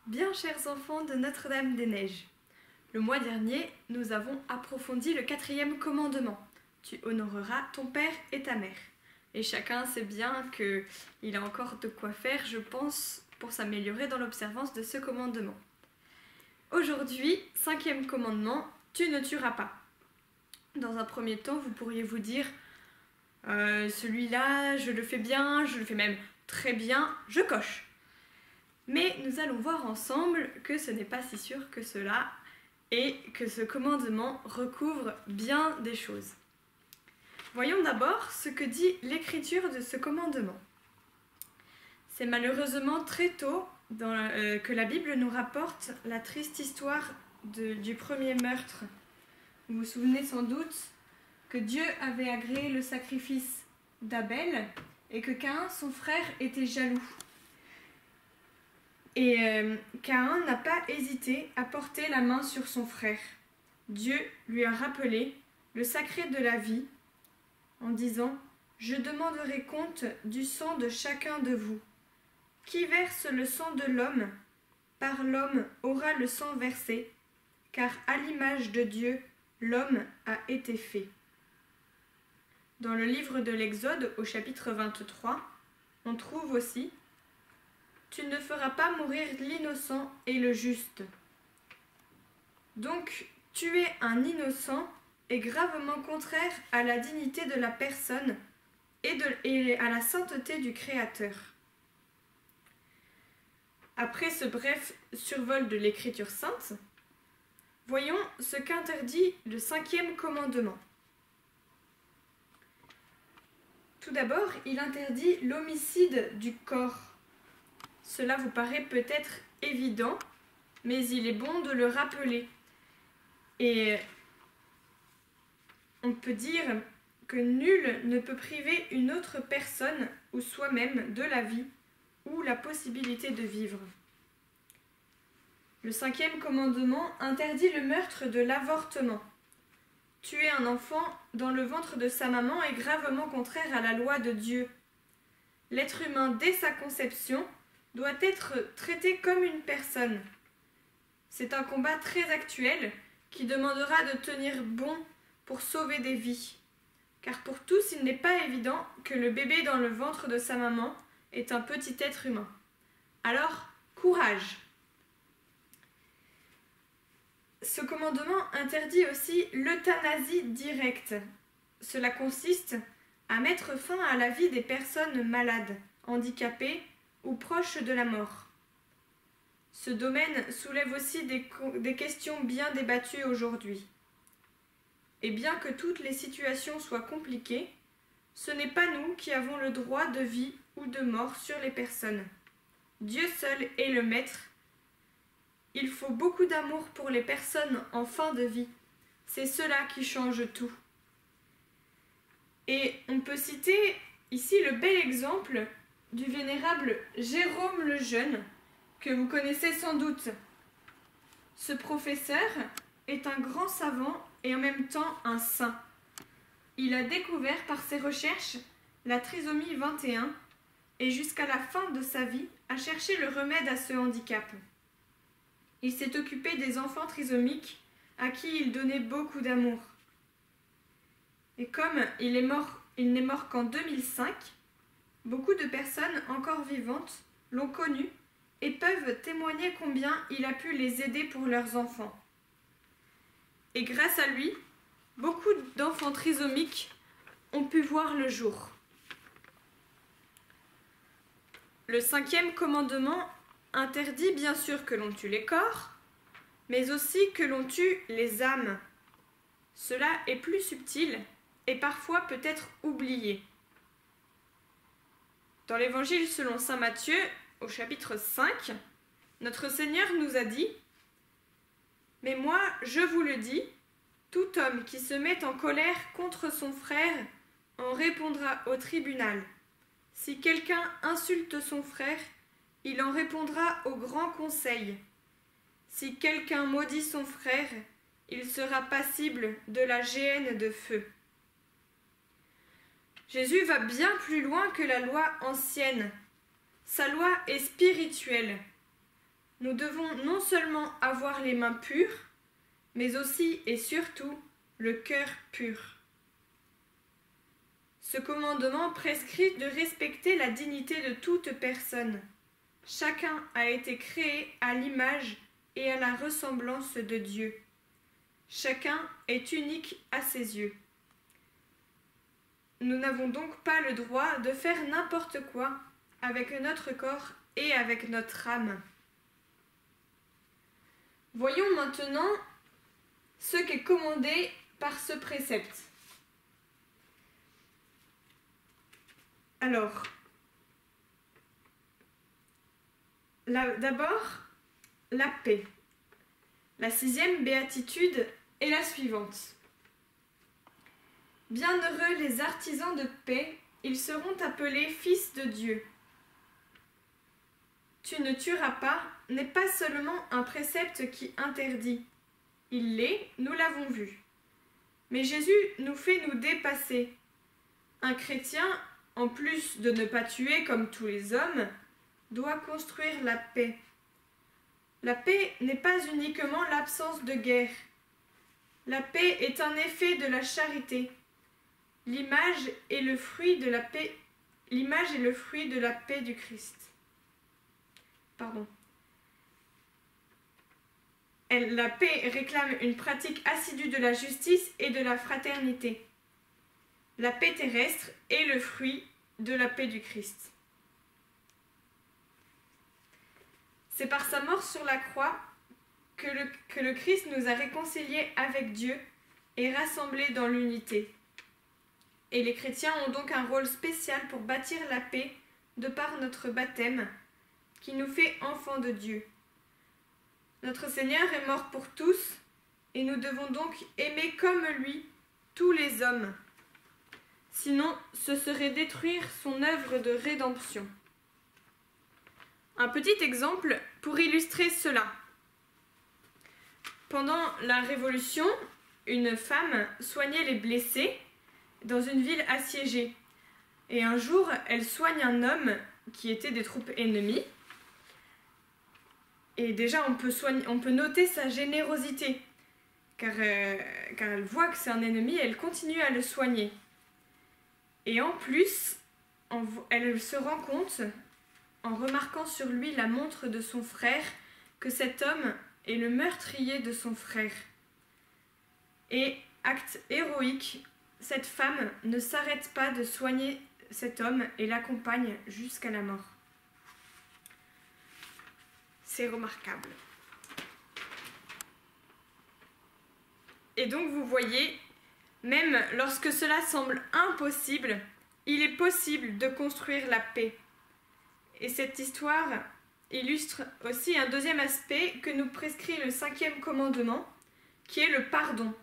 Bien chers enfants de Notre-Dame-des-Neiges, le mois dernier, nous avons approfondi le 4e commandement. Tu honoreras ton père et ta mère. Et chacun sait bien qu'il a encore de quoi faire, je pense, pour s'améliorer dans l'observance de ce commandement. Aujourd'hui, 5e commandement, tu ne tueras pas. Dans un premier temps, vous pourriez vous dire celui-là, je le fais bien, je le fais même très bien, je coche. Mais nous allons voir ensemble que ce n'est pas si sûr que cela et que ce commandement recouvre bien des choses. Voyons d'abord ce que dit l'écriture de ce commandement. C'est malheureusement très tôt que la Bible nous rapporte la triste histoire du premier meurtre. Vous vous souvenez sans doute que Dieu avait agréé le sacrifice d'Abel et que Caïn, son frère, était jaloux. Et Caïn n'a pas hésité à porter la main sur son frère. Dieu lui a rappelé le sacré de la vie en disant « Je demanderai compte du sang de chacun de vous. Qui verse le sang de l'homme, par l'homme aura le sang versé, car à l'image de Dieu, l'homme a été fait. » Dans le livre de l'Exode, au chapitre 23, on trouve aussi « Tu ne feras pas mourir l'innocent et le juste. » Donc, tuer un innocent est gravement contraire à la dignité de la personne et à la sainteté du Créateur. Après ce bref survol de l'Écriture sainte, voyons ce qu'interdit le 5e commandement. Tout d'abord, il interdit l'homicide du corps. Cela vous paraît peut-être évident, mais il est bon de le rappeler. Et on peut dire que nul ne peut priver une autre personne ou soi-même de la vie ou la possibilité de vivre. Le 5e commandement interdit le meurtre de l'avortement. Tuer un enfant dans le ventre de sa maman est gravement contraire à la loi de Dieu. L'être humain, dès sa conception, doit être traité comme une personne. C'est un combat très actuel qui demandera de tenir bon pour sauver des vies. Car pour tous, il n'est pas évident que le bébé dans le ventre de sa maman est un petit être humain. Alors, courage! Ce commandement interdit aussi l'euthanasie directe. Cela consiste à mettre fin à la vie des personnes malades, handicapées ou proches de la mort. Ce domaine soulève aussi des questions bien débattues aujourd'hui. Et bien que toutes les situations soient compliquées, ce n'est pas nous qui avons le droit de vie ou de mort sur les personnes. Dieu seul est le maître. Il faut beaucoup d'amour pour les personnes en fin de vie. C'est cela qui change tout. Et on peut citer ici le bel exemple du vénérable Jérôme le Jeune, que vous connaissez sans doute. Ce professeur est un grand savant et en même temps un saint. Il a découvert par ses recherches la trisomie 21 et jusqu'à la fin de sa vie a cherché le remède à ce handicap. Il s'est occupé des enfants trisomiques à qui il donnait beaucoup d'amour. Et comme il n'est mort qu'en 2005, beaucoup de personnes encore vivantes l'ont connu et peuvent témoigner combien il a pu les aider pour leurs enfants. Et grâce à lui, beaucoup d'enfants trisomiques ont pu voir le jour. Le 5e commandement interdit bien sûr que l'on tue les corps, mais aussi que l'on tue les âmes. Cela est plus subtil et parfois peut être oublié. Dans l'Évangile selon saint Matthieu, au chapitre 5, notre Seigneur nous a dit « Mais moi, je vous le dis, tout homme qui se met en colère contre son frère en répondra au tribunal. Si quelqu'un insulte son frère, il en répondra au grand conseil. Si quelqu'un maudit son frère, il sera passible de la géhenne de feu. » Jésus va bien plus loin que la loi ancienne. Sa loi est spirituelle. nous devons non seulement avoir les mains pures, mais aussi et surtout le cœur pur. Ce commandement prescrit de respecter la dignité de toute personne. Chacun a été créé à l'image et à la ressemblance de Dieu. Chacun est unique à ses yeux. Nous n'avons donc pas le droit de faire n'importe quoi avec notre corps et avec notre âme. Voyons maintenant ce qu'est commandé par ce précepte. Alors, d'abord, la paix. La 6e béatitude est la suivante. Bienheureux les artisans de paix, ils seront appelés fils de Dieu. Tu ne tueras pas n'est pas seulement un précepte qui interdit. Il l'est, nous l'avons vu. Mais Jésus nous fait nous dépasser. Un chrétien, en plus de ne pas tuer comme tous les hommes, doit construire la paix. La paix n'est pas uniquement l'absence de guerre. La paix est un effet de la charité. L'image est le fruit de la paix. L'image est le fruit de la paix du Christ. La paix réclame une pratique assidue de la justice et de la fraternité. La paix terrestre est le fruit de la paix du Christ. C'est par sa mort sur la croix que le Christ nous a réconciliés avec Dieu et rassemblés dans l'unité. Et les chrétiens ont donc un rôle spécial pour bâtir la paix de par notre baptême, qui nous fait enfants de Dieu. Notre Seigneur est mort pour tous, et nous devons donc aimer comme lui tous les hommes. Sinon, ce serait détruire son œuvre de rédemption. Un petit exemple pour illustrer cela. Pendant la Révolution, une femme soignait les blessés dans une ville assiégée. Et un jour, elle soigne un homme qui était des troupes ennemies. Et déjà, on peut noter sa générosité, car elle voit que c'est un ennemi et elle continue à le soigner. Et en plus, elle se rend compte, en remarquant sur lui la montre de son frère, que cet homme est le meurtrier de son frère. Et, acte héroïque, cette femme ne s'arrête pas de soigner cet homme et l'accompagne jusqu'à la mort. C'est remarquable. Et donc vous voyez, même lorsque cela semble impossible, il est possible de construire la paix. Et cette histoire illustre aussi un deuxième aspect que nous prescrit le 5e commandement, qui est le pardon.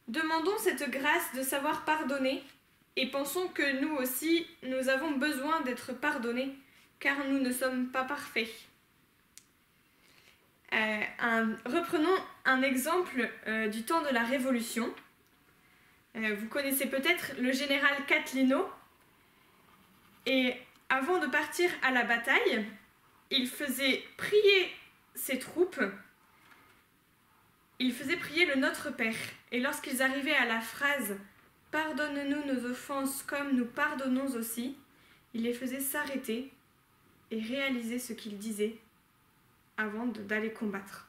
Demandons cette grâce de savoir pardonner et pensons que nous aussi, nous avons besoin d'être pardonnés, car nous ne sommes pas parfaits. Reprenons un exemple du temps de la Révolution. Vous connaissez peut-être le général Catlino. Et avant de partir à la bataille, il faisait prier ses troupes. Il faisait prier le Notre Père. Et lorsqu'ils arrivaient à la phrase « Pardonne-nous nos offenses comme nous pardonnons aussi », il les faisait s'arrêter et réaliser ce qu'il disait avant d'aller combattre.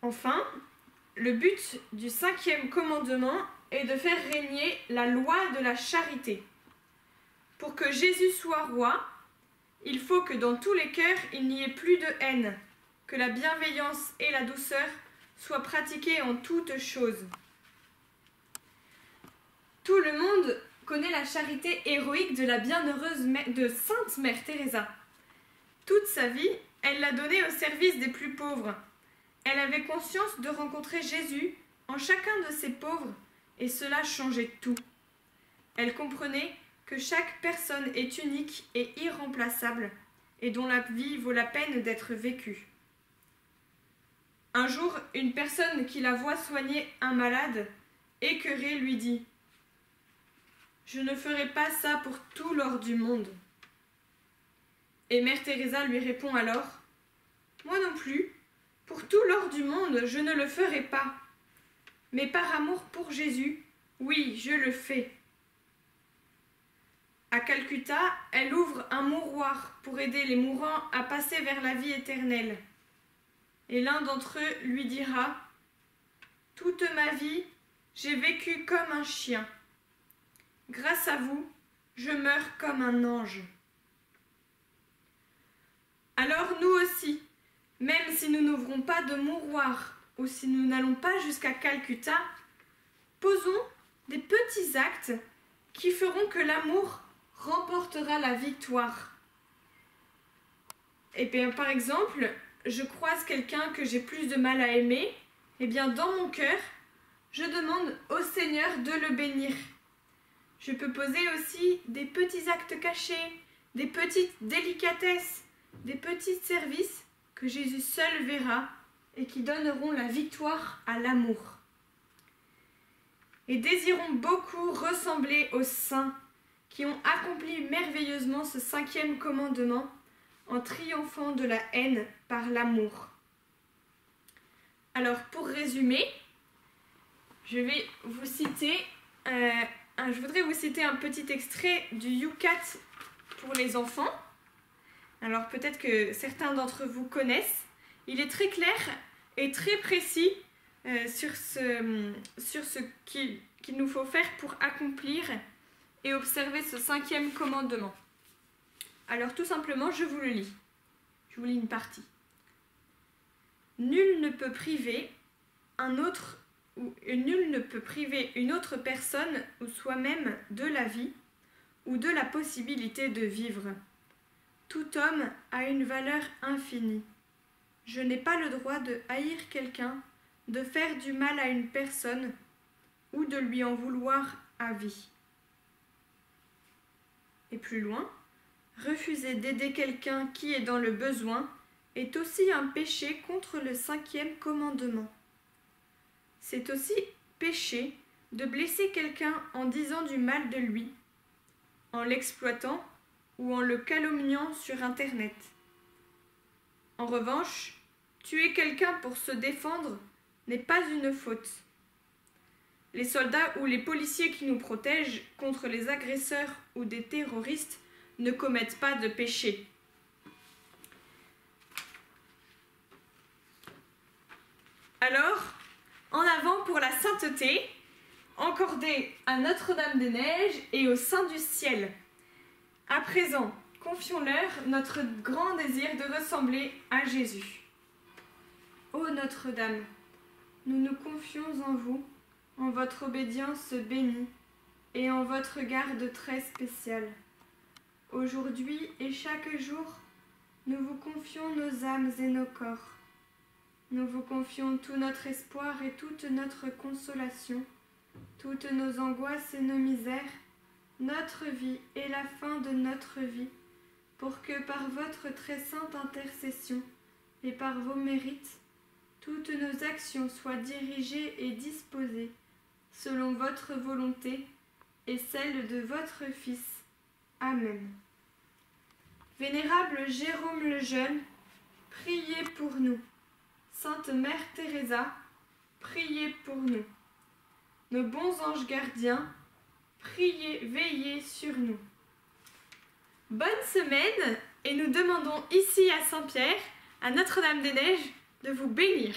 Enfin, le but du 5e commandement est de faire régner la loi de la charité. Pour que Jésus soit roi, il faut que dans tous les cœurs il n'y ait plus de haine, que la bienveillance et la douceur soient pratiquées en toutes choses. Tout le monde connaît la charité héroïque de la bienheureuse de Sainte Mère Teresa. Toute sa vie, elle l'a donnée au service des plus pauvres. Elle avait conscience de rencontrer Jésus en chacun de ces pauvres, et cela changeait tout. Elle comprenait que chaque personne est unique et irremplaçable, et dont la vie vaut la peine d'être vécue. Un jour, une personne qui la voit soigner un malade, écœurée, lui dit « Je ne ferai pas ça pour tout l'or du monde. » Et Mère Teresa lui répond alors: moi non plus, pour tout l'or du monde, je ne le ferai pas. Mais par amour pour Jésus, oui, je le fais. À Calcutta, elle ouvre un mouroir pour aider les mourants à passer vers la vie éternelle. Et l'un d'entre eux lui dira: toute ma vie, j'ai vécu comme un chien. Grâce à vous, je meurs comme un ange. Alors nous aussi, même si nous n'ouvrons pas de mouroir ou si nous n'allons pas jusqu'à Calcutta, posons des petits actes qui feront que l'amour remportera la victoire. Et bien, par exemple, je croise quelqu'un que j'ai plus de mal à aimer, et bien dans mon cœur, je demande au Seigneur de le bénir. Je peux poser aussi des petits actes cachés, des petites délicatesses, des petits services que Jésus seul verra et qui donneront la victoire à l'amour. Et désirons beaucoup ressembler aux saints qui ont accompli merveilleusement ce 5e commandement en triomphant de la haine par l'amour. Alors pour résumer, je voudrais vous citer un petit extrait du Yucat pour les enfants. Alors peut-être que certains d'entre vous connaissent. Il est très clair et très précis sur ce qu'il nous faut faire pour accomplir et observer ce 5e commandement. Alors tout simplement, je vous le lis. Je vous lis une partie. Nul ne peut priver une autre personne ou soi-même de la vie ou de la possibilité de vivre. Tout homme a une valeur infinie. Je n'ai pas le droit de haïr quelqu'un, de faire du mal à une personne ou de lui en vouloir à vie. Et plus loin, refuser d'aider quelqu'un qui est dans le besoin est aussi un péché contre le 5e commandement. C'est aussi péché de blesser quelqu'un en disant du mal de lui, en l'exploitant ou en le calomniant sur Internet. En revanche, tuer quelqu'un pour se défendre n'est pas une faute. Les soldats ou les policiers qui nous protègent contre les agresseurs ou des terroristes ne commettent pas de péché. Alors, en avant pour la sainteté, encordée à Notre-Dame-des-Neiges et au sein du ciel. À présent, confions-leur notre grand désir de ressembler à Jésus. Ô Notre-Dame, nous nous confions en vous, en votre obédience bénie et en votre garde très spéciale. Aujourd'hui et chaque jour, nous vous confions nos âmes et nos corps. Nous vous confions tout notre espoir et toute notre consolation, toutes nos angoisses et nos misères, notre vie et la fin de notre vie, pour que par votre très sainte intercession et par vos mérites, toutes nos actions soient dirigées et disposées selon votre volonté et celle de votre Fils. Amen. Vénérable Jérôme le Jeune, priez pour nous. Sainte Mère Teresa, priez pour nous. Nos bons anges gardiens, priez, veillez sur nous. Bonne semaine et nous demandons ici à Saint-Pierre, à Notre-Dame-des-Neiges, de vous bénir.